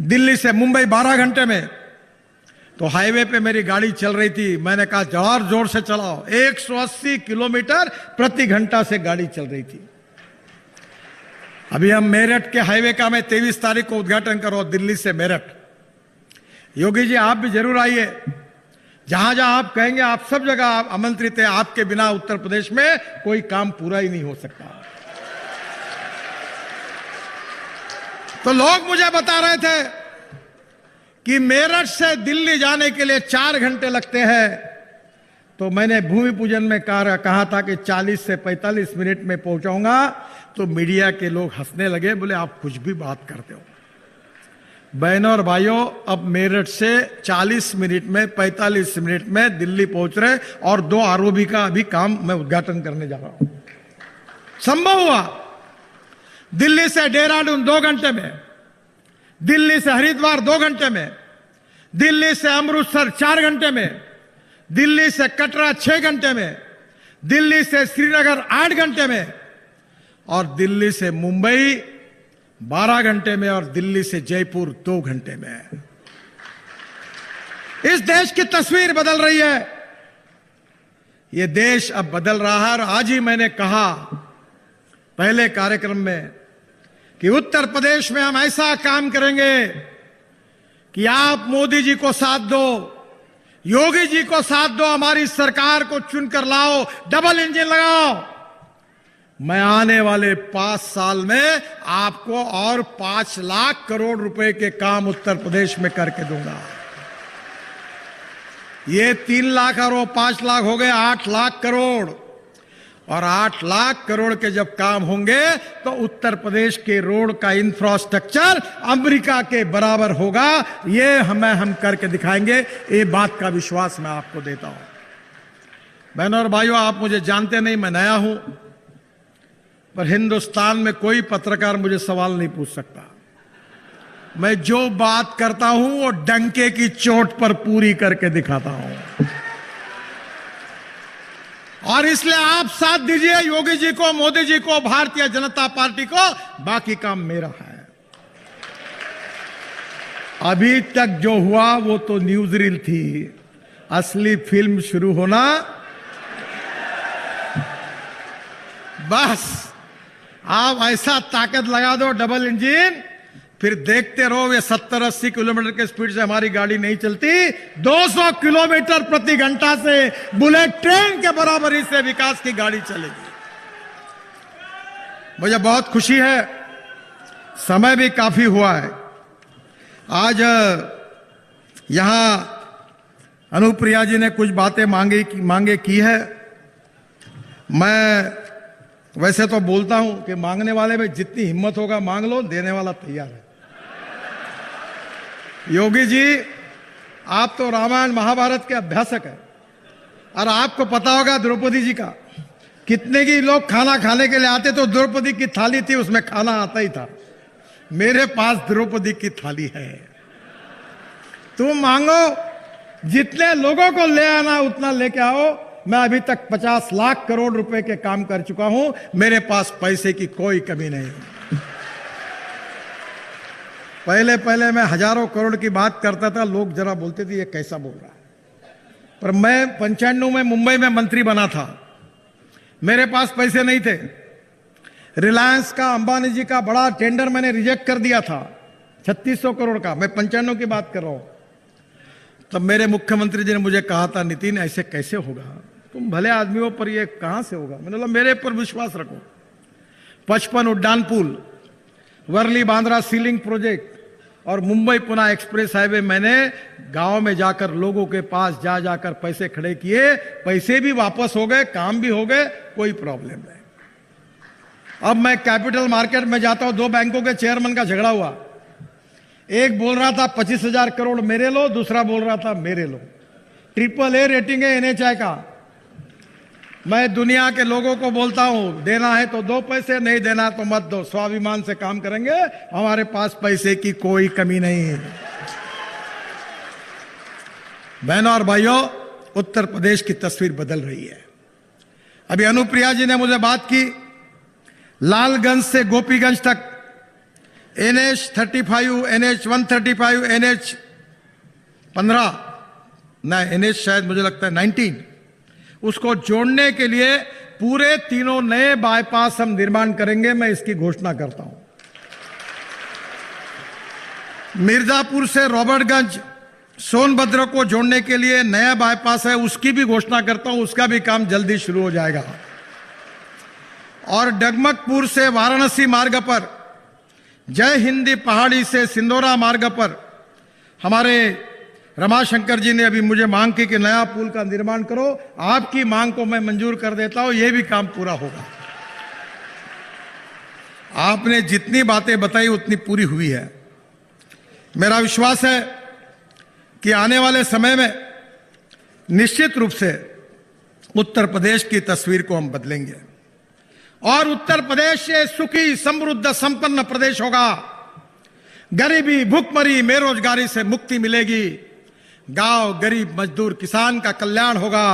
दिल्ली से मुंबई 12 घंटे में। तो हाईवे पे मेरी गाड़ी चल रही थी, मैंने कहा जोर जोर से चलाओ। 180 किलोमीटर प्रति घंटा से गाड़ी चल रही थी। अभी हम मेरठ के हाईवे का मैं 23 तारीख को उद्घाटन कर रहा हूं, दिल्ली से मेरठ। योगी जी आप भी जरूर आइए, जहां जहां आप कहेंगे आप सब जगह आप आमंत्रित हैं। आपके बिना उत्तर प्रदेश में कोई काम पूरा ही नहीं हो सकता। तो लोग मुझे बता रहे थे कि मेरठ से दिल्ली जाने के लिए 4 घंटे लगते हैं। तो मैंने भूमि पूजन में कहा था कि 40 से 45 मिनट में पहुंचाऊंगा। तो मीडिया के लोग हंसने लगे, बोले आप कुछ भी बात करते हो। बहनों और भाइयों, अब मेरठ से 40 मिनट में 45 मिनट में दिल्ली पहुंच रहे, और 2 आरओबी का अभी काम मैं उद्घाटन करने जा रहा हूं। संभव हुआ। दिल्ली से देहरादून 2 घंटे में, दिल्ली से हरिद्वार 2 घंटे में, दिल्ली से अमृतसर 4 घंटे में, दिल्ली से कटरा 6 घंटे में, दिल्ली से श्रीनगर 8 घंटे में, और दिल्ली से मुंबई 12 घंटे में, और दिल्ली से जयपुर 2 घंटे में। इस देश की तस्वीर बदल रही है। यह देश अब बदल रहा है। और आज ही मैंने कहा पहले कार्यक्रम में कि उत्तर प्रदेश में हम ऐसा काम करेंगे कि आप मोदी जी को साथ दो, योगी जी को साथ दो, हमारी सरकार को चुनकर लाओ, डबल इंजन लगाओ। मैं आने वाले 5 साल में आपको और 5 लाख करोड़ रुपए के काम उत्तर प्रदेश में करके दूंगा। ये 3 लाख और वो 5 लाख हो गए 8 लाख करोड़। और 8 लाख करोड़ के जब काम होंगे तो उत्तर प्रदेश के रोड का इंफ्रास्ट्रक्चर अमेरिका के बराबर होगा। ये हम करके दिखाएंगे। ये बात का विश्वास मैं आपको देता हूं। बहनों और भाइयों, आप मुझे जानते नहीं, मैं नया हूं, पर हिंदुस्तान में कोई पत्रकार मुझे सवाल नहीं पूछ सकता। मैं जो बात करता हूं वो डंके की चोट पर पूरी करके दिखाता हूं। और इसलिए आप साथ दीजिए योगी जी को, मोदी जी को, भारतीय जनता पार्टी को। बाकी काम मेरा है। अभी तक जो हुआ वो तो न्यूज रील थी, असली फिल्म शुरू होना बस। आप ऐसा ताकत लगा दो डबल इंजन, फिर देखते रहो। ये 70-80 किलोमीटर के स्पीड से हमारी गाड़ी नहीं चलती, 200 किलोमीटर प्रति घंटा से बुलेट ट्रेन के बराबरी से विकास की गाड़ी चलेगी। मुझे बहुत खुशी है, समय भी काफी हुआ है। आज यहां अनुप्रिया जी ने कुछ बातें मांगे की है। मैं वैसे तो बोलता हूं कि मांगने वाले में जितनी हिम्मत होगा मांग लो, देने वाला तैयार है। योगी जी, आप तो रामायण महाभारत के अभ्यासक हैं, और आपको पता होगा द्रौपदी जी का कितने की लोग खाना खाने के लिए आते, तो द्रौपदी की थाली थी, उसमें खाना आता ही था। मेरे पास द्रौपदी की थाली है। तुम मांगो, जितने लोगों को ले आना उतना लेके आओ। मैं अभी तक 50 लाख करोड़ रुपए के काम कर चुका हूं। मेरे पास पैसे की कोई कमी नहीं। पहले मैं हजारों करोड़ की बात करता था, लोग जरा बोलते थे ये कैसा बोल रहा है। पर मैं 95 में मुंबई में मंत्री बना था, मेरे पास पैसे नहीं थे। रिलायंस का, अंबानी जी का बड़ा टेंडर मैंने रिजेक्ट कर दिया था, 3600 करोड़ का। मैं 95 की बात कर रहा हूं। तब मेरे मुख्यमंत्री जी ने मुझे कहा था, नितिन ऐसे कैसे होगा, तुम भले आदमी हो, पर ये कहां से होगा। मैंने बोला मेरे पर विश्वास रखो। 55 उड्डान पुल, वर्ली बांद्रा सीलिंग प्रोजेक्ट और मुंबई पुणे एक्सप्रेस हाईवे, मैंने गांव में जाकर लोगों के पास जाकर पैसे खड़े किए। पैसे भी वापस हो गए, काम भी हो गए, कोई प्रॉब्लम नहीं। अब मैं कैपिटल मार्केट में जाता हूं, 2 बैंकों के चेयरमैन का झगड़ा हुआ। एक बोल रहा था 25,000 करोड़ मेरे लो, दूसरा बोल रहा था मेरे लो। AAA रेटिंग है NHAI का। मैं दुनिया के लोगों को बोलता हूं, देना है तो 2 पैसे, नहीं देना तो मत दो, स्वाभिमान से काम करेंगे, हमारे पास पैसे की कोई कमी नहीं है। बहनों और भाइयों, उत्तर प्रदेश की तस्वीर बदल रही है। अभी अनुप्रिया जी ने मुझे बात की, लालगंज से गोपीगंज तक NH35, NH135, NH15 ना NH शायद मुझे लगता है 19, उसको जोड़ने के लिए पूरे तीनों नए बाईपास हम निर्माण करेंगे। मैं इसकी घोषणा करता हूं। मिर्जापुर से रॉबर्टगंज सोनभद्र को जोड़ने के लिए नया बाईपास है, उसकी भी घोषणा करता हूं। उसका भी काम जल्दी शुरू हो जाएगा। और डगमगपुर से वाराणसी मार्ग पर, जय हिंदी पहाड़ी से सिंदौरा मार्ग पर हमारे रमाशंकर जी ने अभी मुझे मांग की कि नया पुल का निर्माण करो। आपकी मांग को मैं मंजूर कर देता हूं, यह भी काम पूरा होगा। आपने जितनी बातें बताई उतनी पूरी हुई है। मेरा विश्वास है कि आने वाले समय में निश्चित रूप से उत्तर प्रदेश की तस्वीर को हम बदलेंगे और उत्तर प्रदेश ये सुखी, समृद्ध, संपन्न प्रदेश होगा। गरीबी, भूखमरी, बेरोजगारी से मुक्ति मिलेगी। गांव, गरीब, मजदूर, किसान का कल्याण होगा।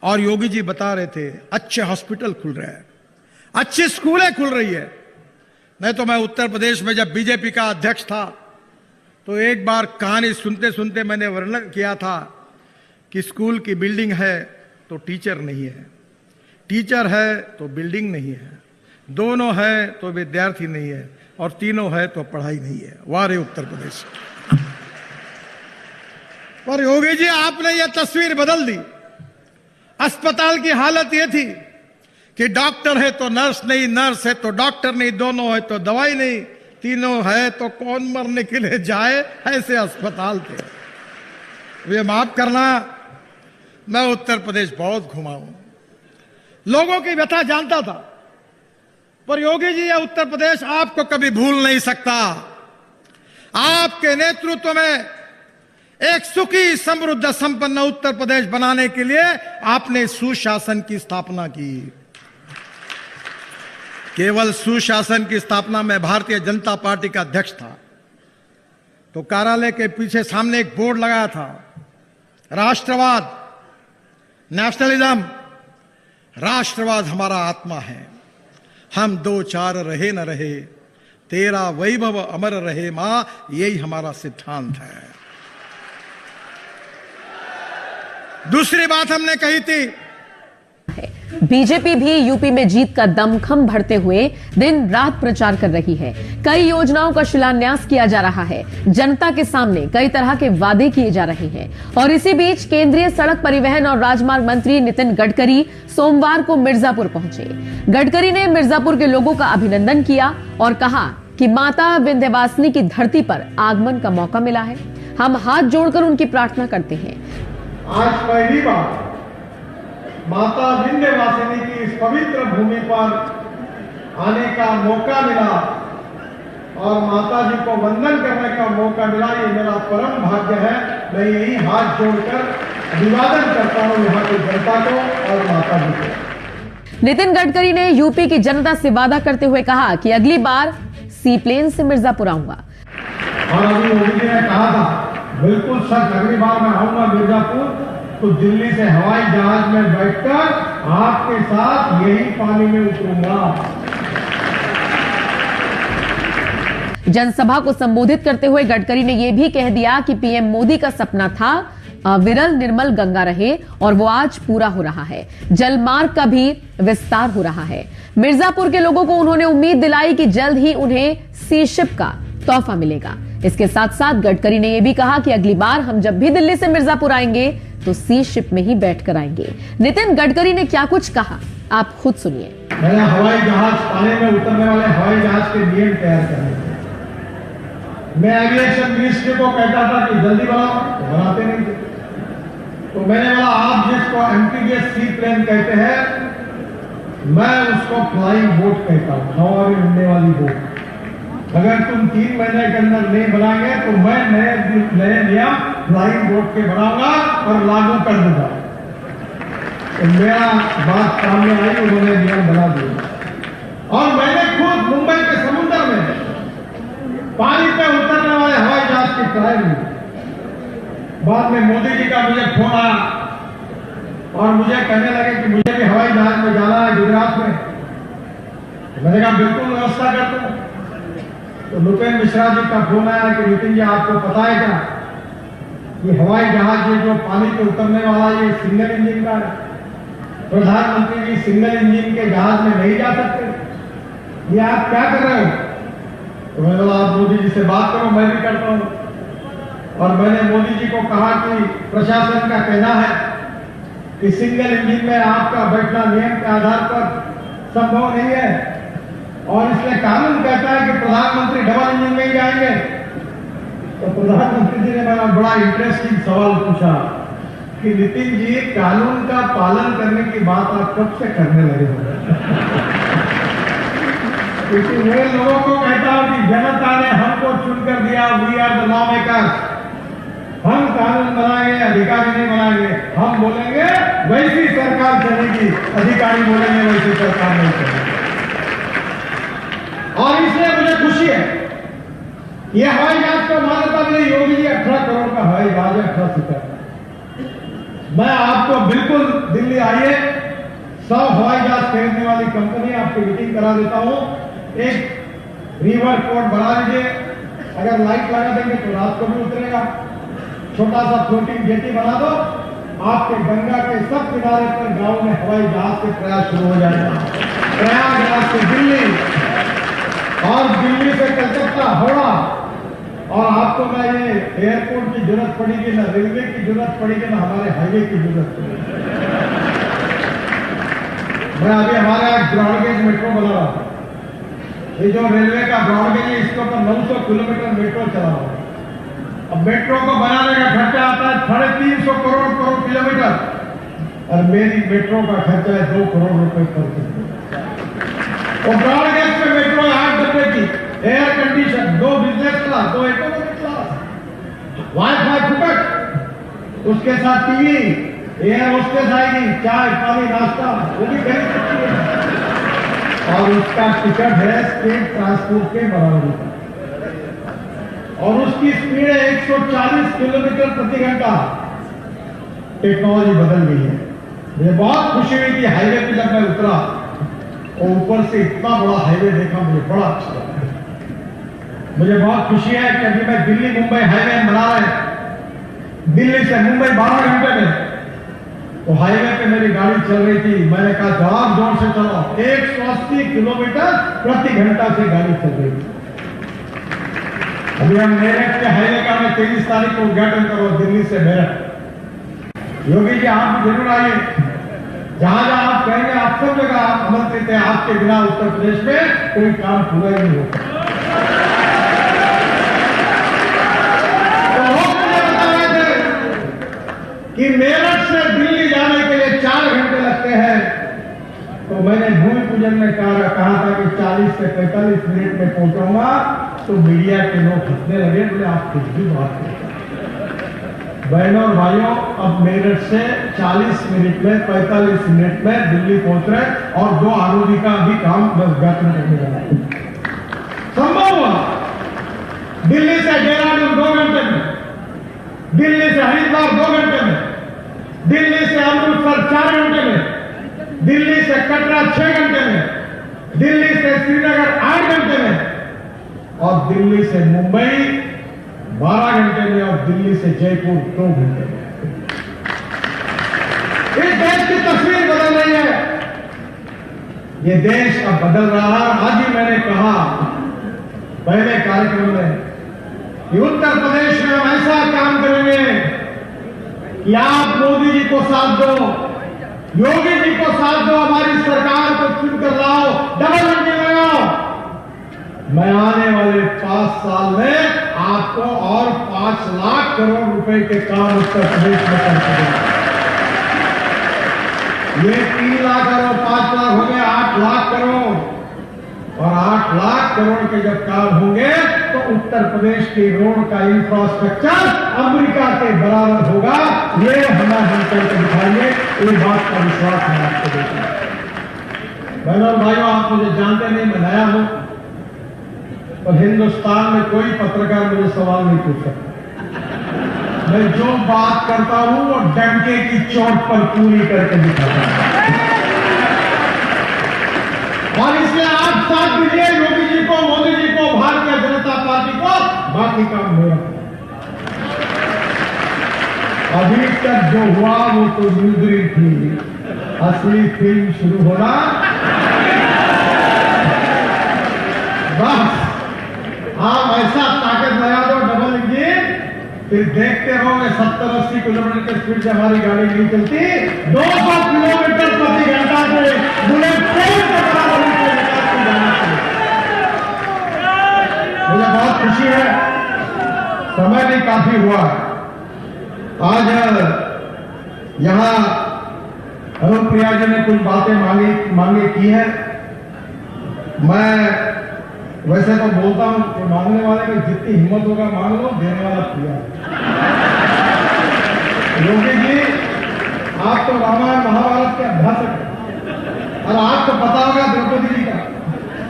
और योगी जी बता रहे थे अच्छे हॉस्पिटल खुल रहे हैं, अच्छी स्कूलें खुल रही है। नहीं तो मैं उत्तर प्रदेश में जब बीजेपी का अध्यक्ष था तो एक बार कहानी सुनते सुनते मैंने वर्णन किया था कि स्कूल की बिल्डिंग है तो टीचर नहीं है, टीचर है तो बिल्डिंग नहीं है, दोनों है तो विद्यार्थी नहीं है, और तीनों है तो पढ़ाई नहीं है। वाह रे उत्तर प्रदेश। पर योगी जी आपने यह तस्वीर बदल दी। अस्पताल की हालत यह थी कि डॉक्टर है तो नर्स नहीं, नर्स है तो डॉक्टर नहीं, दोनों है तो दवाई नहीं, तीनों है तो कौन मरने के लिए जाए, ऐसे अस्पताल थे। ये माफ करना, मैं उत्तर प्रदेश बहुत घुमा हूं, लोगों की व्यथा जानता था। पर योगी जी, यह उत्तर प्रदेश आपको कभी भूल नहीं सकता। आपके नेतृत्व में एक सुखी, समृद्ध, संपन्न उत्तर प्रदेश बनाने के लिए आपने सुशासन की स्थापना की। केवल सुशासन की स्थापना में भारतीय जनता पार्टी का अध्यक्ष था तो कार्यालय के पीछे सामने एक बोर्ड लगाया था, राष्ट्रवाद, नेशनलिज्म। राष्ट्रवाद हमारा आत्मा है। हम दो चार रहे न रहे, तेरा वैभव अमर रहे मां, यही हमारा सिद्धांत है। दूसरी बात हमने कही थी, बीजेपी भी यूपी में जीत का दमखम भरते हुए दिन रात प्रचार कर रही है। कई योजनाओं का शिलान्यास किया जा रहा है। जनता के सामने कई तरह के वादे किए जा रहे हैं। और इसी बीच केंद्रीय सड़क परिवहन और राजमार्ग मंत्री नितिन गडकरी सोमवार को मिर्जापुर पहुंचे। गडकरी ने मिर्जापुर के लोगों का अभिनंदन किया और कहा कि माता विंध्यवासिनी की धरती पर आगमन का मौका मिला है। हम हाथ जोड़कर उनकी प्रार्थना करते हैं। आज पहली बार माता विंध्यवासिनी की इस पवित्र भूमि पर आने का मौका मिला और माता जी को वंदन करने का मौका मिला। ये मेरा परम भाग्य है। मैं यही हाथ जोड़कर अभिवादन करता हूं यहाँ की जनता को और माता जी को। नितिन गडकरी ने यूपी की जनता से वादा करते हुए कहा कि अगली बार सी प्लेन से मिर्जापुर आऊंगा। और अभी मोदी जी ने कहा था बिल्कुल सच, अगली बार मैं आऊंगा मिर्जापुर तो दिल्ली से हवाई जहाज में बैठकर आपके साथ यही पानी में उतरूंगा। जनसभा को संबोधित करते हुए गडकरी ने यह भी कह दिया कि पीएम मोदी का सपना था विरल निर्मल गंगा रहे और वो आज पूरा हो रहा है। जलमार्ग का भी विस्तार हो रहा है। मिर्जापुर के लोगों को उन्होंने उम्मीद दिलाई कि जल्द ही उन्हें सी शिप का तोहफा मिलेगा। इसके साथ साथ गडकरी ने यह भी कहा कि अगली बार हम जब भी दिल्ली से मिर्जापुर आएंगे तो सी शिप में ही बैठकर आएंगे। नितिन गडकरी ने क्या कुछ कहा, आप खुद सुनिए। मैंने हवाई जहाज, पानी में उतरने वाले हवाई जहाज के नियम तैयार करने थे। मैं एविएशन मिनिस्ट्री को कहता था कि जल्दी बनाओ, तो बनाते नहीं थे। तो मैंने बोला आप जिसको एमपीबीएस सी प्लेन कहते हैं, मैं उसको फ्लाइंग बोट कहता हूं, हवा में उड़ने वाली बोट। अगर तुम 3 महीने के अंदर नहीं बनाएंगे तो मैं नए नियम फ्लाइंग बोट के बनाऊंगा और लागू कर दूंगा। तो मेरा बात सामने आई, उन्होंने नियम बना दिया। और मैंने खुद मुंबई के समुद्र में पानी पे उतरने वाले हवाई जहाज की ट्रायल की। बाद में मोदी जी का मुझे फोन आया और मुझे कहने लगे कि मुझे भी हवाई जहाज में जाना है गुजरात में। मैंने कहा बिल्कुल व्यवस्था करता हूं। तो नुपेंद्र मिश्रा जी का फोन आया कि नितिन जी आपको पता है क्या कि हवाई जहाज ये जो पानी पे उतरने वाला ये सिंगल इंजन का है, प्रधानमंत्री जी सिंगल इंजन के जहाज में नहीं जा सकते, ये आप क्या कर रहे हो? तो मैंने बोला आप मोदी जी से बात करो, मैं भी करता हूं। और मैंने मोदी जी को कहा कि प्रशासन का कहना है कि सिंगल इंजन में आपका बैठना नियम के आधार पर संभव नहीं है और इसलिए कानून कहता है कि प्रधानमंत्री डबल इंजन में ही जाएंगे। तो प्रधानमंत्री जी ने मेरा बड़ा इंटरेस्टिंग सवाल पूछा कि नितिन जी कानून का पालन करने की बात आप कब से करने लगे हो? क्योंकि मैं लोगों को कहता हूं कि जनता ने हमको चुनकर दिया, we are the law makers, हम कानून बनाएंगे, अधिकारी नहीं बनाएंगे, हम बोलेंगे वैसी सरकार चलेगी, अधिकारी बोलेंगे वैसी सरकार नहीं चलेगी। और इसलिए मुझे खुशी है ये हवाई जहाज को मान्यता मिली, योगी जी 18 करोड़ का हवाई जहाज है, 18 सीटर। मैं आपको बिल्कुल दिल्ली आइए, 100 हवाई जहाज खरीदने वाली कंपनी आपकी मीटिंग करा देता हूं, एक रिवर पोर्ट बना लीजिए, अगर लाइट लगा देंगे तो रात को भी उतरेगा, छोटा सा फ्लोटिंग जेटी बना दो, आपके गंगा के सब किनारे पर गांव में हवाई जहाज से प्रयास शुरू हो जाएगा, प्रयागराज से दिल्ली और दिल्ली से कलकत्ता, हावड़ा। और आपको ना ये एयरपोर्ट की जरूरत पड़ेगी, ना रेलवे की जरूरत पड़ेगी, ना हमारे हाईवे की जरूरत पड़ेगी। मैं अभी हमारे यहाँ ब्रॉडगेज मेट्रो बना रहा हूं, ये जो रेलवे का ब्रॉडगेज है इसके ऊपर 900 किलोमीटर मेट्रो चला रहा हूं। अब मेट्रो को बनाने का खर्चा आता है 350 करोड़ किलोमीटर और मेरी मेट्रो का खर्चा है 2 करोड़ रुपए पर किलोमीटर। और ब्रॉडगेज में मेट्रो 8 डब्बे की, air condition, 2 business class, 2 economic class, wifi फुकट, उसके साथ टीवी, एयर होस्टेस आएगी, चाय पानी नाश्ता वो भी खरीद सकती है और उसका टिकट है स्टेट ट्रांसपोर्ट के बराबर का और उसकी स्पीड है 140 किलोमीटर प्रति घंटा। टेक्नोलॉजी बदल गई है। मुझे बहुत खुशी हुई कि हाईवे पे जब मैं उतरा और ऊपर से इतना बड़ा हाईवे देखा, मुझे बड़ा अच्छा लगा। मुझे बहुत खुशी है कि अभी मैं दिल्ली मुंबई हाईवे बना रहे, दिल्ली से मुंबई 12 घंटे में, तो हाईवे पे मेरी गाड़ी चल रही थी, मैंने कहा जवाब जोर से चलाओ, 180 किलोमीटर प्रति घंटा से गाड़ी चल रही थी। अभी हम मेरठ के हाईवे का मैं 23 तारीख को उद्घाटन करो, दिल्ली से मेरठ। योगी जी आप जरूर आइए, जहां जहां आप कहेंगे आप सब जगह आप आमंत्रित हैं, आपके बिना उत्तर प्रदेश में कोई काम पूरा ही नहीं होता। तो लोग मुझे बता रहे थे कि मेरठ से दिल्ली जाने के लिए 4 घंटे लगते हैं, तो मैंने भूमि पूजन में कहा था कि 40 से 45 मिनट में पहुंचाऊंगा, तो मीडिया के लोग हंसने लगे, बोले आप कुछ भी बात करते हैं। बहनों और भाइयों, अब मेरठ से 40 मिनट में 45 मिनट में दिल्ली पहुंच रहे और 2 आरोपी का भी काम उद्घाटन करने जा रहे हैं। संभव हुआ दिल्ली से देहरादून 2 घंटे में, दिल्ली से हरिद्वार 2 घंटे में, दिल्ली से अमृतसर 4 घंटे में, दिल्ली से कटरा 6 घंटे में, दिल्ली से श्रीनगर 8 घंटे में और दिल्ली से मुंबई 12 घंटे में और दिल्ली से जयपुर 2 घंटे में। इस देश की तस्वीर बदल रही है, ये देश अब बदल रहा है। आज ही मैंने कहा पहले कार्यक्रम में कि उत्तर प्रदेश में हम ऐसा काम करेंगे कि आप मोदी जी को साथ दो, योगी जी को साथ दो, हमारी सरकार को चुनकर लाओ, डबल इंजन लगाओ। मैं आने वाले 5 साल में आपको और 5 लाख करोड़ रुपए के काम उत्तर प्रदेश में करके देंगे। ये 3 लाख और 5 लाख हो गए 8 लाख करोड़, और 8 लाख करोड़ के जब काम होंगे तो उत्तर प्रदेश के रोड का इंफ्रास्ट्रक्चर अमेरिका के बराबर होगा। ये हमें हम करके दिखाएंगे, इस बात का विश्वास मैं आपको देता हूं। बहनों और भाइयों, आप मुझे जानते नहीं, मैं नया हूं, पर हिंदुस्तान में कोई पत्रकार मुझे सवाल नहीं पूछ सकता। मैं जो बात करता हूं वो डंके की चोट पर पूरी करके दिखाता हूं। और इसलिए आप साथ दीजिए योगी जी को, मोदी जी को, भारतीय जनता बाकी काम मेरा। अभी तक जो हुआ वो तो न्यूज़ थी, असली फिल्म शुरू होना बस। आप ऐसा ताकत लगा दो डबल इंजन, फिर देखते रहोगे 70-80 किलोमीटर की स्पीड से हमारी गाड़ी नहीं चलती, 200 किलोमीटर प्रति घंटा से बुलेट ट्रेन के बराबर मुझे बहुत खुशी है। समय भी काफी हुआ। आज यहां अनुप्रिया जी ने कुछ बातें मांगे की है। मैं वैसे तो बोलता हूं कि मांगने वाले की जितनी हिम्मत होगा मांग लो, देने वाला प्रिया। योगी जी, आप तो रामायण महाभारत के अभ्यासक हैं और आपको पता होगा द्रौपदी जी का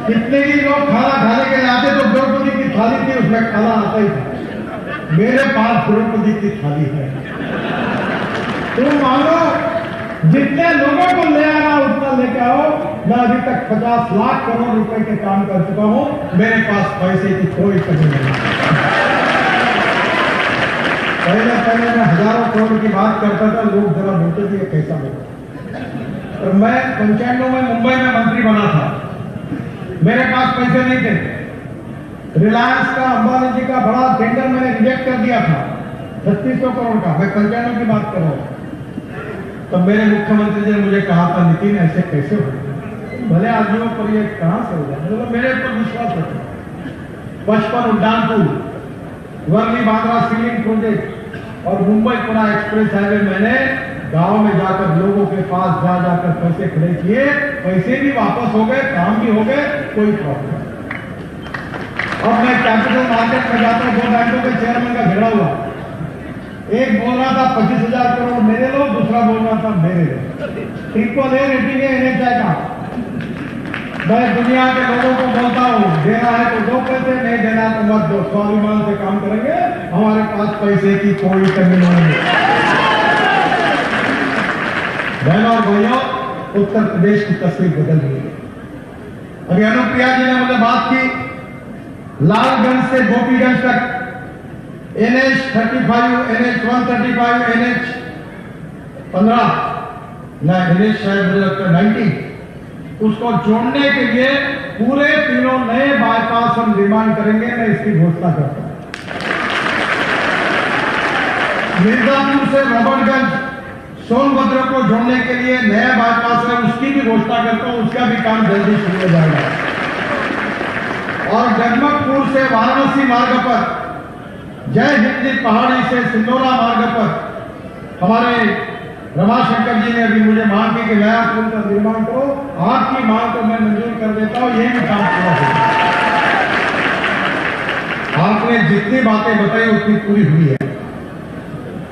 कितने भी लोग खाना खाने के लिए आते तो द्रौपदी की थाली थी, उसमें खाना आता ही था। मेरे पास द्रौपदी की थाली है। तुम मांगो, जितने लोगों को ले आना उतना लेके आओ। मैं अभी तक 50 लाख करोड़ रुपए के काम कर चुका हूं। मेरे पास पैसे की कोई कमी नहीं। पहले मैं हजारों करोड़ की बात करता था, लोग जरा बोलते थे ये कैसा होगा। और मैं 95 में मुंबई में मंत्री बना था। मेरे पास पैसे नहीं थे। रिलायंस का, अंबानी जी का बड़ा टेंडर मैंने रिजेक्ट कर दिया था, 3600 करोड़ का। मैं 95 की बात कर रहा हूं। तो मेरे मुख्यमंत्री जी ने मुझे कहा था, नितिन ऐसे कैसे हो, भले आदमियों पर ये कहां से होगा। मतलब मेरे ऊपर विश्वास रखो। 55 उड्डानपुर, वर्ली बांद्रा सीलिंग प्रोजेक्ट और मुंबई पुणे एक्सप्रेस हाईवे मैंने गांव में जाकर लोगों के पास जाकर पैसे खड़े किए। पैसे भी वापस हो गए, काम भी हो गए, कोई प्रॉब्लम नहीं। अब मैं कैपिटल मार्केट में जाता हूं, 2 बैंकों के चेयरमैन का झगड़ा हुआ। एक बोल रहा था 25,000 करोड़ मेरे लो, दूसरा बोल रहा था मेरे लो। ट्रिपल ए रेटिंग है NHAI का। मैं दुनिया के लोगों को बोलता हूं, देना है तो 2 पैसे, नहीं देना तो मत दो, स्वाभिमान से काम करेंगे, हमारे पास पैसे की कोई कमी नहीं है। बहनों और भाइयों, उत्तर प्रदेश की तस्वीर बदल गई है। अभी अनुप्रिया जी ने मुझे बात की, लालगंज से गोपीगंज तक NH 35, NH 135, NH 15 ना NH शायद मुझे लगता है 90, उसको जोड़ने के लिए पूरे 3 नए बाईपास हम निर्माण करेंगे। मैं इसकी घोषणा करता हूं। मिर्जापुर से रॉबर्टगंज सोनभद्र को जोड़ने के लिए नया बाईपास है, उसकी भी घोषणा करता हूं। उसका भी काम जल्दी शुरू हो जाएगा। और जगमगपुर से वाराणसी मार्ग पर, जय हिंद पहाड़ी से सिंदोरा मार्ग पर हमारे रमाशंकर जी ने अभी मुझे मांग की कि नया पुल का निर्माण करो। आपकी मांग को मैं मंजूर कर देता हूं, ये भी काम पूरा होगा। आपने जितनी बातें बताई उतनी पूरी हुई है।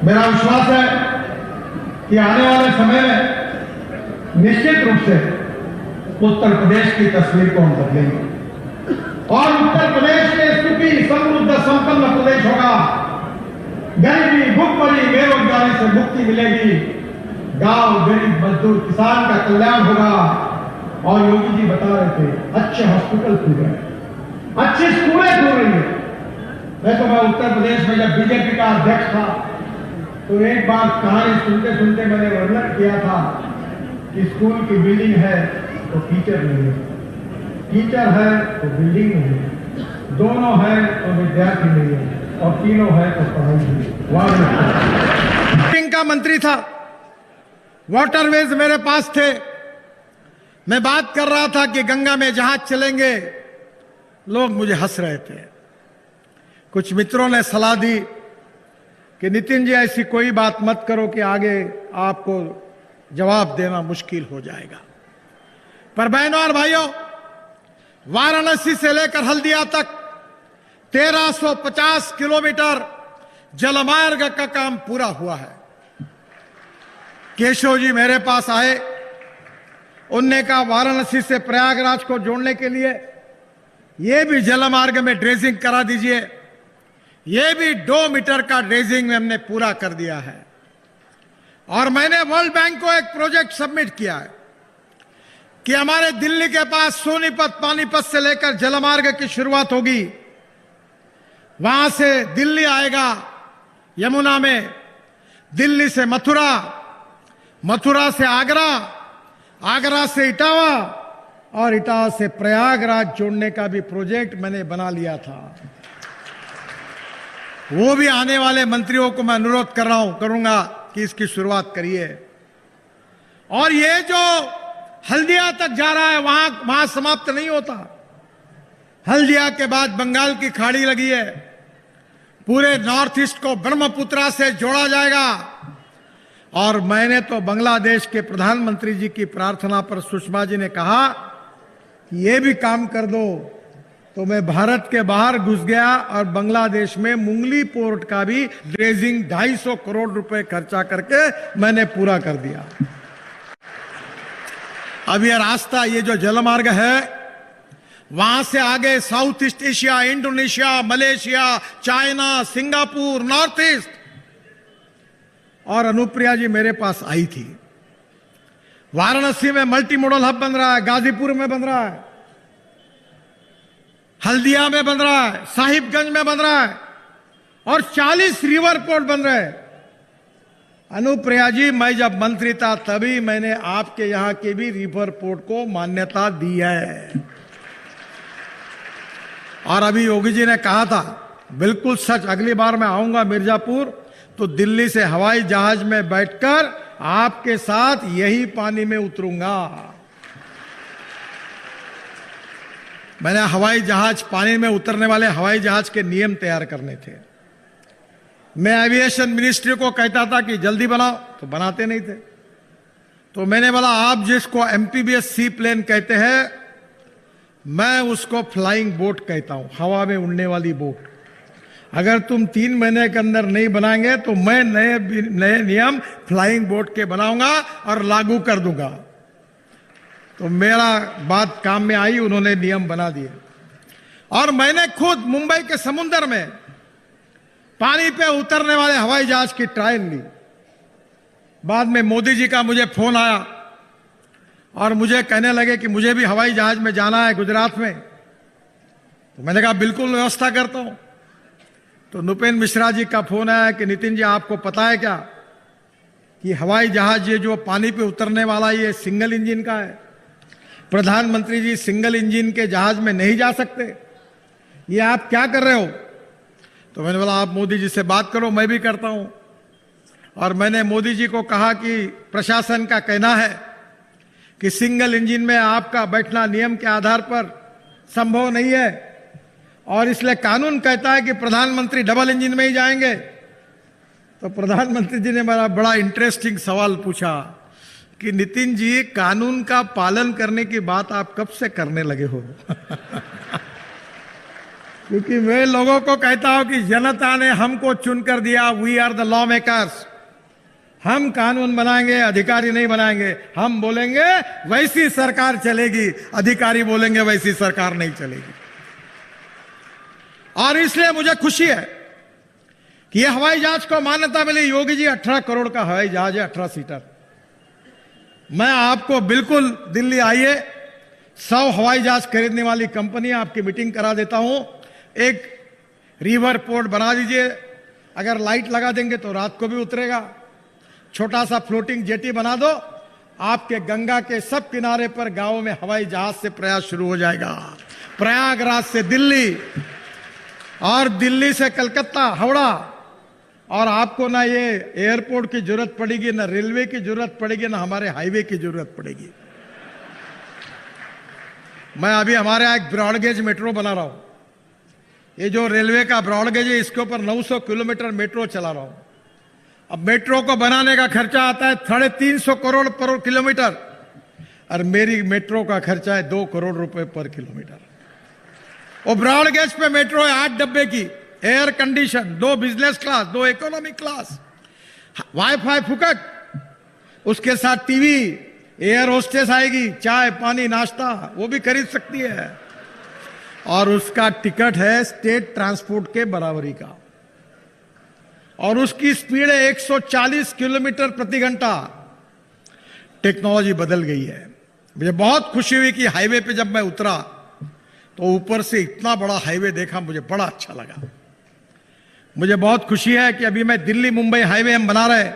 मेरा विश्वास है कि आने वाले समय में निश्चित रूप से उत्तर प्रदेश की तस्वीर को हम बदलेंगे और उत्तर प्रदेश के सुखी समृद्ध संपन्न प्रदेश होगा। गरीबी, भुखमरी, बेरोजगारी से मुक्ति मिलेगी। गांव, गरीब, मजदूर, किसान का कल्याण होगा। और योगी जी बता रहे थे, अच्छे हॉस्पिटल खुल गए, अच्छी स्कूलें खुल रही है। मैं उत्तर प्रदेश में जब बीजेपी का अध्यक्ष था तो एक बार कहानी सुनते सुनते मैंने वर्णन किया था कि स्कूल की बिल्डिंग है तो टीचर नहीं है, टीचर है तो बिल्डिंग नहीं है, दोनों है तो विद्यार्थी नहीं है, और तीनों है तो पढ़ाई नहीं। का मंत्री था, वाटरवेज मेरे पास थे। मैं बात कर रहा था कि गंगा में जहाज चलेंगे, लोग मुझे हंस रहे थे। कुछ मित्रों ने सलाह दी कि नितिन जी ऐसी कोई बात मत करो कि आगे आपको जवाब देना मुश्किल हो जाएगा। पर बहनों और भाइयों, वाराणसी से लेकर हल्दिया तक 1350 किलोमीटर जलमार्ग का काम पूरा हुआ है। केशव जी मेरे पास आए, उनने कहा वाराणसी से प्रयागराज को जोड़ने के लिए यह भी जलमार्ग में ड्रेजिंग करा दीजिए। यह भी 2 मीटर का ड्रेजिंग में हमने पूरा कर दिया है। और मैंने वर्ल्ड बैंक को एक प्रोजेक्ट सबमिट किया है कि हमारे दिल्ली के पास सोनीपत, पानीपत से लेकर जलमार्ग की शुरुआत होगी। वहां से दिल्ली आएगा यमुना में, दिल्ली से मथुरा, मथुरा से आगरा, आगरा से इटावा और इटावा से प्रयागराज जोड़ने का भी प्रोजेक्ट मैंने बना लिया था। वो भी आने वाले मंत्रियों को मैं अनुरोध कर रहा हूं, करूंगा कि इसकी शुरुआत करिए। और ये जो हल्दिया तक जा रहा है वहां समाप्त नहीं होता। हल्दिया के बाद बंगाल की खाड़ी लगी है, पूरे नॉर्थ ईस्ट को ब्रह्मपुत्रा से जोड़ा जाएगा। और मैंने तो बांग्लादेश के प्रधानमंत्री जी की प्रार्थना पर सुषमा जी ने कहा कि ये भी काम कर दो, तो मैं भारत के बाहर घुस गया और बांग्लादेश में मुंगली पोर्ट का भी ड्रेजिंग 250 करोड़ रुपए खर्चा करके मैंने पूरा कर दिया। अब यह रास्ता, ये जो जलमार्ग है, वहां से आगे south east Asia, Indonesia, Malaysia, China, Singapore, north east. और अनुप्रिया जी मेरे पास आई थी। वाराणसी में मल्टी मॉडल हब बन रहा है, गाजीपुर में बन रहा है, हल्दिया में बन रहा है, साहिबगंज में बन रहा है और 40 रिवर पोर्ट बन रहे हैं। अनुप्रिया जी, मैं जब मंत्री था तभी मैंने आपके यहां के भी रिवर पोर्ट को मान्यता दी है। और अभी योगी जी ने कहा था, बिल्कुल सच, अगली बार मैं आऊंगा मिर्जापुर तो दिल्ली से हवाई जहाज में बैठकर आपके साथ यही पानी में उतरूंगा। मैंने हवाई जहाज, पानी में उतरने वाले हवाई जहाज के नियम तैयार करने थे। मैं एविएशन मिनिस्ट्री को कहता था कि जल्दी बनाओ, तो बनाते नहीं थे। तो मैंने बोला, आप जिसको एमपीबीएस सी प्लेन कहते हैं, मैं उसको फ्लाइंग बोट कहता हूं, हवा में उड़ने वाली बोट। अगर तुम 3 महीने के अंदर नहीं बनाएंगे तो मैं नए नियम फ्लाइंग बोट के बनाऊंगा और लागू कर दूंगा। तो मेरा बात काम में आई, उन्होंने नियम बना दिए। और मैंने खुद मुंबई के समुद्र में पानी पे उतरने वाले हवाई जहाज की ट्रायल ली। बाद में मोदी जी का मुझे फोन आया और मुझे कहने लगे कि मुझे भी हवाई जहाज में जाना है गुजरात में। तो मैंने कहा बिल्कुल व्यवस्था करता हूं। तो नुपेन मिश्रा जी का फोन आया कि नितिन जी, आपको पता है क्या कि हवाई जहाज ये जो पानी पे उतरने वाला ये सिंगल इंजन का है। प्रधानमंत्री जी सिंगल इंजन के जहाज में नहीं जा सकते, ये आप क्या कर रहे हो? तो मैंने बोला, आप मोदी जी से बात करो, मैं भी करता हूं। और मैंने मोदी जी को कहा कि प्रशासन का कहना है कि सिंगल इंजन में आपका बैठना नियम के आधार पर संभव नहीं है और इसलिए कानून कहता है कि प्रधानमंत्री डबल इंजन में ही जाएंगे। तो प्रधानमंत्री जी ने मेरा बड़ा इंटरेस्टिंग सवाल पूछा कि नितिन जी, कानून का पालन करने की बात आप कब से करने लगे हो? क्योंकि मैं लोगों को कहता हूं कि जनता ने हमको चुनकर दिया, we are the law makers. हम कानून बनाएंगे, अधिकारी नहीं बनाएंगे। हम बोलेंगे वैसी सरकार चलेगी, अधिकारी बोलेंगे वैसी सरकार नहीं चलेगी। और इसलिए मुझे खुशी है कि यह हवाई जहाज को मान्यता मिली। योगी जी 18 करोड़ का हवाई जहाज है, 18 सीटर। मैं आपको बिल्कुल दिल्ली आइए, 100 हवाई जहाज खरीदने वाली कंपनी आपकी मीटिंग करा देता हूं। एक रिवर पोर्ट बना दीजिए, अगर लाइट लगा देंगे तो रात को भी उतरेगा। छोटा सा फ्लोटिंग जेटी बना दो, आपके गंगा के सब किनारे पर गांवों में हवाई जहाज से प्रयास शुरू हो जाएगा। प्रयागराज से दिल्ली और दिल्ली से कलकत्ता, हावड़ा। और आपको ना ये एयरपोर्ट की जरूरत पड़ेगी, ना रेलवे की जरूरत पड़ेगी, ना हमारे हाईवे की जरूरत पड़ेगी। मैं अभी हमारे यहाँ एक ब्रॉडगेज मेट्रो बना रहा हूं। ये जो रेलवे का ब्रॉडगेज है, इसके ऊपर 900 किलोमीटर मेट्रो चला रहा हूं। अब मेट्रो को बनाने का खर्चा आता है 350 करोड़ पर किलोमीटर, और मेरी मेट्रो का खर्चा है 2 करोड़ रुपए पर किलोमीटर। वो ब्रॉडगेज पे मेट्रो है, 8 डब्बे की, air condition, 2 business class, 2 economy class, wifi फुकट, उसके साथ टीवी, एयर होस्टेस आएगी, चाय पानी नाश्ता वो भी खरीद सकती है। और उसका टिकट है स्टेट ट्रांसपोर्ट के बराबरी का, और उसकी स्पीड है 140 किलोमीटर प्रति घंटा। टेक्नोलॉजी बदल गई है। मुझे बहुत खुशी हुई कि हाईवे पे जब मैं उतरा तो ऊपर से इतना बड़ा हाईवे देखा, मुझे बड़ा अच्छा लगा। मुझे बहुत खुशी है कि अभी मैं दिल्ली मुंबई हाईवे हम बना रहे,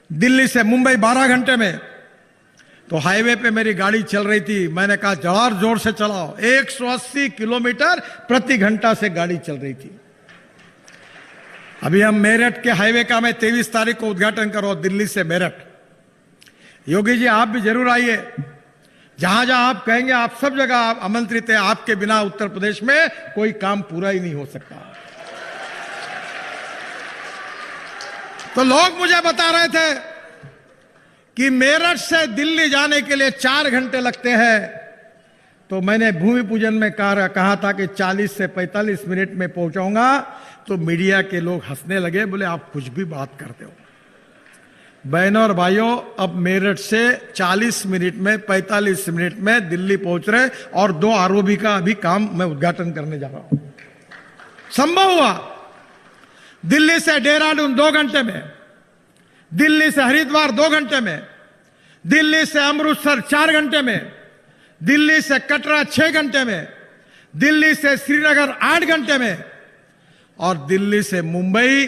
दिल्ली से मुंबई 12 घंटे में। तो हाईवे पे मेरी गाड़ी चल रही थी, मैंने कहा जोर जोर से चलाओ। 180 किलोमीटर प्रति घंटा से गाड़ी चल रही थी। अभी हम मेरठ के हाईवे का मैं 23 तारीख को उद्घाटन कर रहा हूं, दिल्ली से मेरठ। योगी जी आप भी जरूर आइए, जहां जहां आप कहेंगे आप सब जगह आप आमंत्रित हैं। आपके बिना उत्तर प्रदेश में कोई काम पूरा ही नहीं हो सकता। तो लोग मुझे बता रहे थे कि मेरठ से दिल्ली जाने के लिए 4 घंटे लगते हैं। तो मैंने भूमि पूजन में कहा था कि 40 से 45 मिनट में पहुंचाऊंगा। तो मीडिया के लोग हंसने लगे, बोले आप कुछ भी बात करते हो। बहनों और भाइयों, अब मेरठ से 40 मिनट में 45 मिनट में दिल्ली पहुंच रहे और 2 आरओबी का अभी काम मैं उद्घाटन करने जा रहा हूं। संभव हुआ। दिल्ली से देहरादून 2 घंटे में, दिल्ली से हरिद्वार 2 घंटे में, दिल्ली से अमृतसर 4 घंटे में, दिल्ली से कटरा 6 घंटे में, दिल्ली से श्रीनगर 8 घंटे में और दिल्ली से मुंबई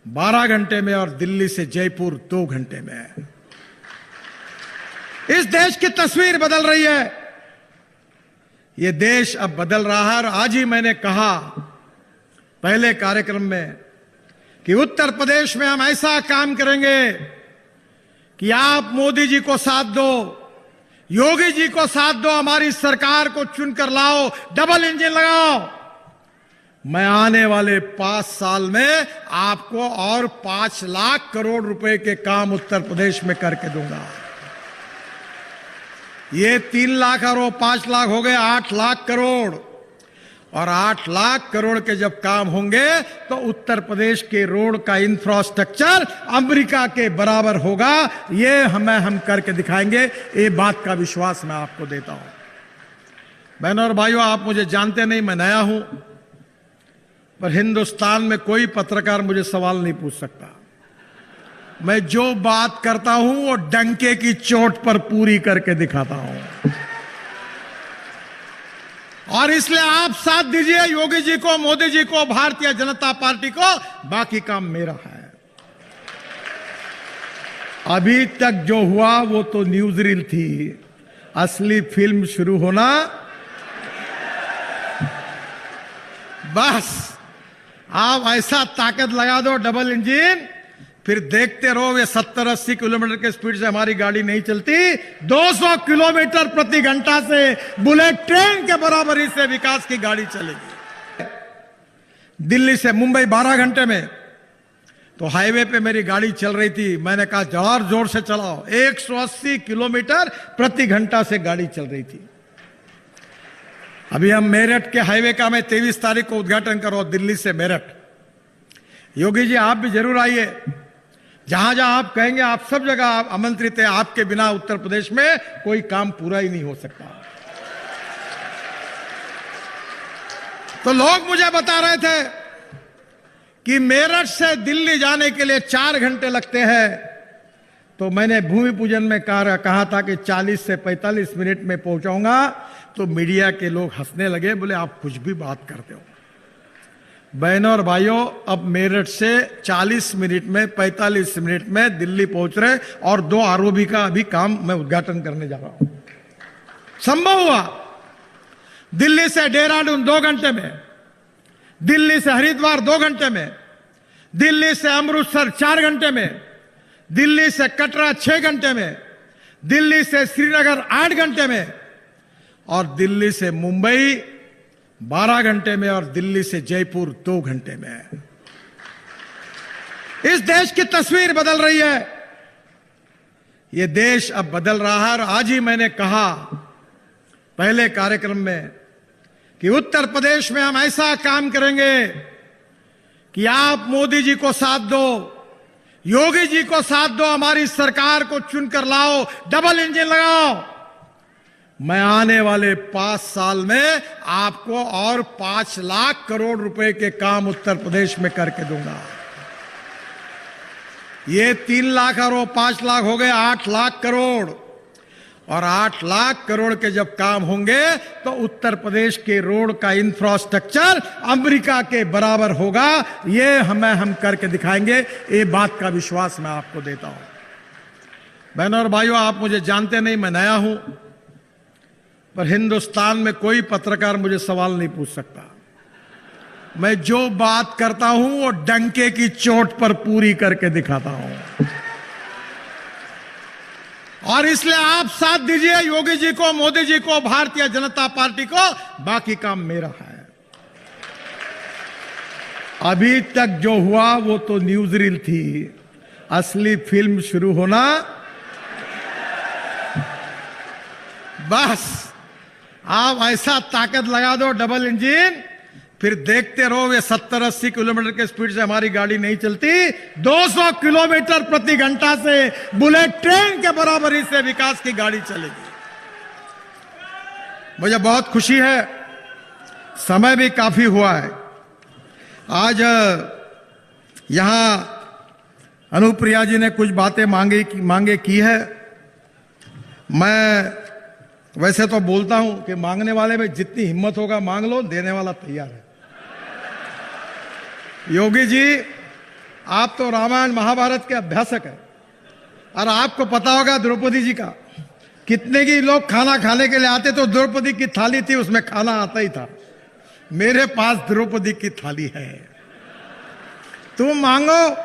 12 घंटे में और दिल्ली से जयपुर 2 घंटे में। इस देश की तस्वीर बदल रही है। यह देश अब बदल रहा है। और आज ही मैंने कहा पहले कार्यक्रम में कि उत्तर प्रदेश में हम ऐसा काम करेंगे कि आप मोदी जी को साथ दो, योगी जी को साथ दो, हमारी सरकार को चुनकर लाओ, डबल इंजन लगाओ। मैं आने वाले 5 साल में आपको और 5 लाख करोड़ रुपए के काम उत्तर प्रदेश में करके दूंगा। ये 3 लाख और वो 5 लाख हो गए 8 लाख करोड़। और 8 लाख करोड़ के जब काम होंगे तो उत्तर प्रदेश के रोड का इंफ्रास्ट्रक्चर अमेरिका के बराबर होगा। ये हम करके दिखाएंगे। ये बात का विश्वास मैं आपको देता हूं। बहनों और भाइयों, आप मुझे जानते नहीं, मैं नया हूं, पर हिंदुस्तान में कोई पत्रकार मुझे सवाल नहीं पूछ सकता। मैं जो बात करता हूं वो डंके की चोट पर पूरी करके दिखाता हूं। और इसलिए आप साथ दीजिए योगी जी को, मोदी जी को, भारतीय जनता पार्टी को। बाकी काम मेरा है। अभी तक जो हुआ वो तो न्यूज रील थी। असली फिल्म शुरू होना बस। आप ऐसा ताकत लगा दो डबल इंजन, फिर देखते रहो। ये 70-80 किलोमीटर के स्पीड से हमारी गाड़ी नहीं चलती, 200 किलोमीटर प्रति घंटा से बुलेट ट्रेन के बराबरी से विकास की गाड़ी चलेगी। दिल्ली से मुंबई 12 घंटे में। तो हाईवे पे मेरी गाड़ी चल रही थी, मैंने कहा जोर जोर से चलाओ। 180 किलोमीटर प्रति घंटा से गाड़ी चल रही थी। अभी हम मेरठ के हाईवे का मैं 23 तारीख को उद्घाटन कर रहा हूं, दिल्ली से मेरठ। योगी जी आप भी जरूर आइए, जहां जहां आप कहेंगे आप सब जगह आप आमंत्रित हैं। आपके बिना उत्तर प्रदेश में कोई काम पूरा ही नहीं हो सकता। तो लोग मुझे बता रहे थे कि मेरठ से दिल्ली जाने के लिए 4 घंटे लगते हैं। तो मैंने भूमि पूजन में कहा था कि 40 से 45 मिनट में पहुंचाऊंगा। तो मीडिया के लोग हंसने लगे, बोले आप कुछ भी बात करते हो। बहनों और भाइयों, अब मेरठ से 40 मिनट में 45 मिनट में दिल्ली पहुंच रहे और 2 आरओबी का अभी काम मैं उद्घाटन करने जा रहा हूं। संभव हुआ। दिल्ली से देहरादून 2 घंटे में, दिल्ली से हरिद्वार 2 घंटे में, दिल्ली से अमृतसर 4 घंटे में, दिल्ली से कटरा 6 घंटे में, दिल्ली से श्रीनगर 8 घंटे में और दिल्ली से मुंबई 12 घंटे में और दिल्ली से जयपुर 2 घंटे में। इस देश की तस्वीर बदल रही है। यह देश अब बदल रहा है। और आज ही मैंने कहा पहले कार्यक्रम में कि उत्तर प्रदेश में हम ऐसा काम करेंगे कि आप मोदी जी को साथ दो, योगी जी को साथ दो, हमारी सरकार को चुनकर लाओ, डबल इंजन लगाओ। मैं आने वाले 5 साल में आपको और 5 लाख करोड़ रुपए के काम उत्तर प्रदेश में करके दूंगा। ये 3 लाख और वो 5 लाख हो गए 8 लाख करोड़। और 8 लाख करोड़ के जब काम होंगे तो उत्तर प्रदेश के रोड का इंफ्रास्ट्रक्चर अमेरिका के बराबर होगा। ये हम करके दिखाएंगे। ये बात का विश्वास मैं आपको देता हूं। बहनों और भाइयों, आप मुझे जानते नहीं, मैं नया हूं, पर हिंदुस्तान में कोई पत्रकार मुझे सवाल नहीं पूछ सकता। मैं जो बात करता हूं वो डंके की चोट पर पूरी करके दिखाता हूं। और इसलिए आप साथ दीजिए योगी जी को, मोदी जी को, भारतीय जनता पार्टी को। बाकी काम मेरा है। अभी तक जो हुआ वो तो न्यूज रील थी। असली फिल्म शुरू होना बस। आप ऐसा ताकत लगा दो डबल इंजन, फिर देखते रहो। ये 70-80 किलोमीटर के स्पीड से हमारी गाड़ी नहीं चलती, 200 किलोमीटर प्रति घंटा से बुलेट ट्रेन के बराबरी से विकास की गाड़ी चलेगी। मुझे बहुत खुशी है, समय भी काफी हुआ है। आज यहां अनुप्रिया जी ने कुछ बातें मांगे की है। मैं वैसे तो बोलता हूं कि मांगने वाले में जितनी हिम्मत होगा मांग लो, देने वाला तैयार है। योगी जी, आप तो रामायण महाभारत के अभ्यासक हैं, और आपको पता होगा द्रौपदी जी का कितने की लोग खाना खाने के लिए आते, तो द्रौपदी की थाली थी, उसमें खाना आता ही था। मेरे पास द्रौपदी की थाली है। तुम मांगो,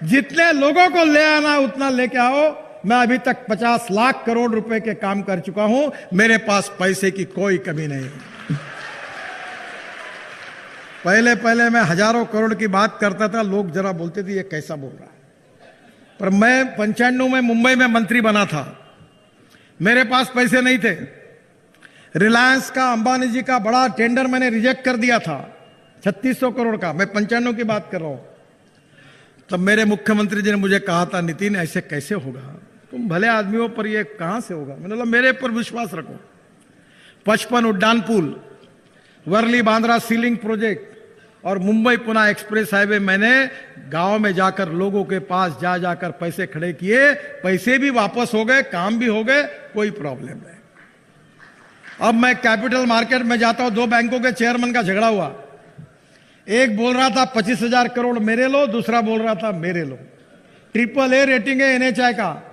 जितने लोगों को ले आना उतना लेके आओ। मैं अभी तक 50 लाख करोड़ रुपए के काम कर चुका हूं। मेरे पास पैसे की कोई कमी नहीं। पहले मैं हजारों करोड़ की बात करता था, लोग जरा बोलते थे ये कैसा बोल रहा है। पर मैं 95 में मुंबई में मंत्री बना था। मेरे पास पैसे नहीं थे। रिलायंस का, अंबानी जी का बड़ा टेंडर मैंने रिजेक्ट कर दिया था, 3600 करोड़ का। मैं 95 की बात कर रहा हूं। तब मेरे मुख्यमंत्री जी ने मुझे कहा था, नितिन ऐसे कैसे होगा, तुम भले आदमी हो, पर ये कहां से होगा। मैंने बोला मेरे पर विश्वास रखो। 55 उड्डान पुल, वर्ली बांद्रा सीलिंग प्रोजेक्ट और मुंबई पुणे एक्सप्रेस हाईवे, मैंने गांव में जाकर लोगों के पास जाकर पैसे खड़े किए। पैसे भी वापस हो गए, काम भी हो गए, कोई प्रॉब्लम नहीं। अब मैं कैपिटल मार्केट में जाता हूं, 2 बैंकों के चेयरमैन का झगड़ा हुआ। एक बोल रहा था 25,000 करोड़ मेरे लो, दूसरा बोल रहा था मेरे लो। AAA रेटिंग है NHAI का।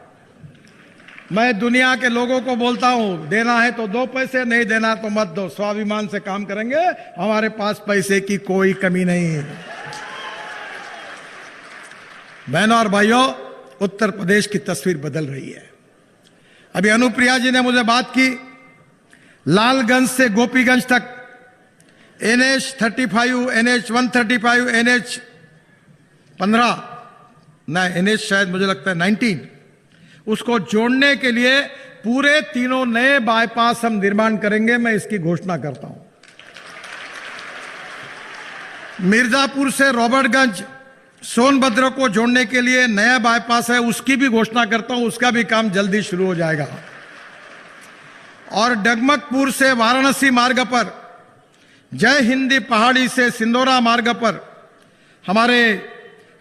मैं दुनिया के लोगों को बोलता हूं, देना है तो 2 पैसे, नहीं देना तो मत दो, स्वाभिमान से काम करेंगे। हमारे पास पैसे की कोई कमी नहीं है। बहनों और भाइयों, उत्तर प्रदेश की तस्वीर बदल रही है। अभी अनुप्रिया जी ने मुझे बात की, लालगंज से गोपीगंज तक NH35, NH135, NH15 ना, NH शायद मुझे लगता है 19, उसको जोड़ने के लिए पूरे 3 नए बाईपास हम निर्माण करेंगे। मैं इसकी घोषणा करता हूं। मिर्जापुर से रॉबर्टगंज, सोनभद्र को जोड़ने के लिए नया बाईपास है, उसकी भी घोषणा करता हूं। उसका भी काम जल्दी शुरू हो जाएगा। और डगमगपुर से वाराणसी मार्ग पर, जय हिंदी पहाड़ी से सिंदौरा मार्ग पर हमारे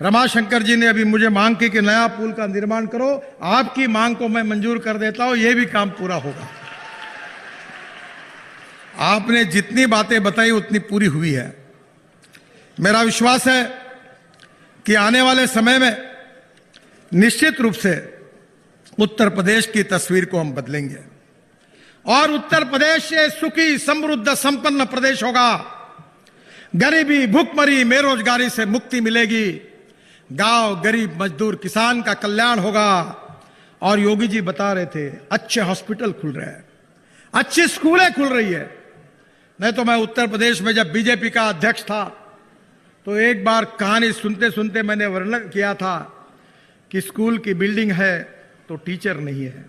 रमाशंकर जी ने अभी मुझे मांग की कि नया पुल का निर्माण करो। आपकी मांग को मैं मंजूर कर देता हूं, यह भी काम पूरा होगा। आपने जितनी बातें बताई उतनी पूरी हुई है। मेरा विश्वास है कि आने वाले समय में निश्चित रूप से उत्तर प्रदेश की तस्वीर को हम बदलेंगे और उत्तर प्रदेश ये सुखी, समृद्ध, संपन्न प्रदेश होगा। गरीबी, भूखमरी, बेरोजगारी से मुक्ति मिलेगी। गांव, गरीब, मजदूर, किसान का कल्याण होगा। और योगी जी बता रहे थे, अच्छे हॉस्पिटल खुल रहे हैं, अच्छी स्कूलें खुल रही है। नहीं तो मैं उत्तर प्रदेश में जब बीजेपी का अध्यक्ष था तो एक बार कहानी सुनते सुनते मैंने वर्णन किया था कि स्कूल की बिल्डिंग है तो टीचर नहीं है,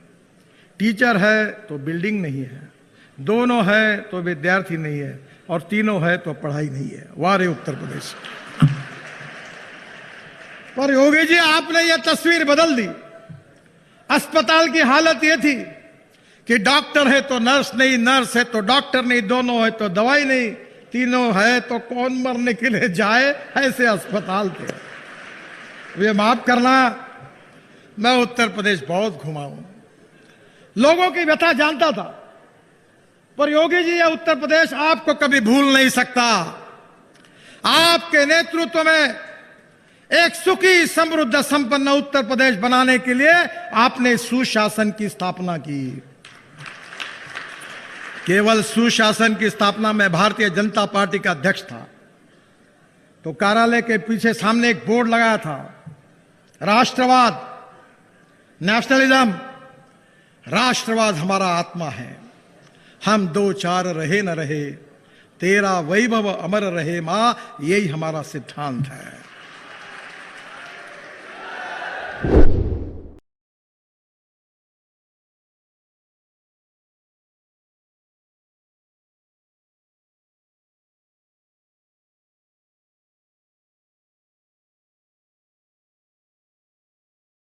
टीचर है तो बिल्डिंग नहीं है, दोनों है तो विद्यार्थी नहीं है, और तीनों है तो पढ़ाई नहीं है। वाह रे उत्तर प्रदेश। पर योगी जी, आपने यह तस्वीर बदल दी। अस्पताल की हालत यह थी कि डॉक्टर है तो नर्स नहीं, नर्स है तो डॉक्टर नहीं, दोनों है तो दवाई नहीं, तीनों है तो कौन मरने के लिए जाए, ऐसे अस्पताल थे। ये माफ करना, मैं उत्तर प्रदेश बहुत घुमा हूं। लोगों की व्यथा जानता था। पर योगी जी, यह उत्तर प्रदेश आपको कभी भूल नहीं सकता। आपके नेतृत्व में एक सुखी, समृद्ध, संपन्न उत्तर प्रदेश बनाने के लिए आपने सुशासन की स्थापना की। केवल सुशासन की स्थापना में भारतीय जनता पार्टी का अध्यक्ष था तो कार्यालय के पीछे सामने एक बोर्ड लगाया था, राष्ट्रवाद, नेशनलिज्म। राष्ट्रवाद हमारा आत्मा है। हम दो चार रहे न रहे, तेरा वैभव अमर रहे मां, यही हमारा सिद्धांत है।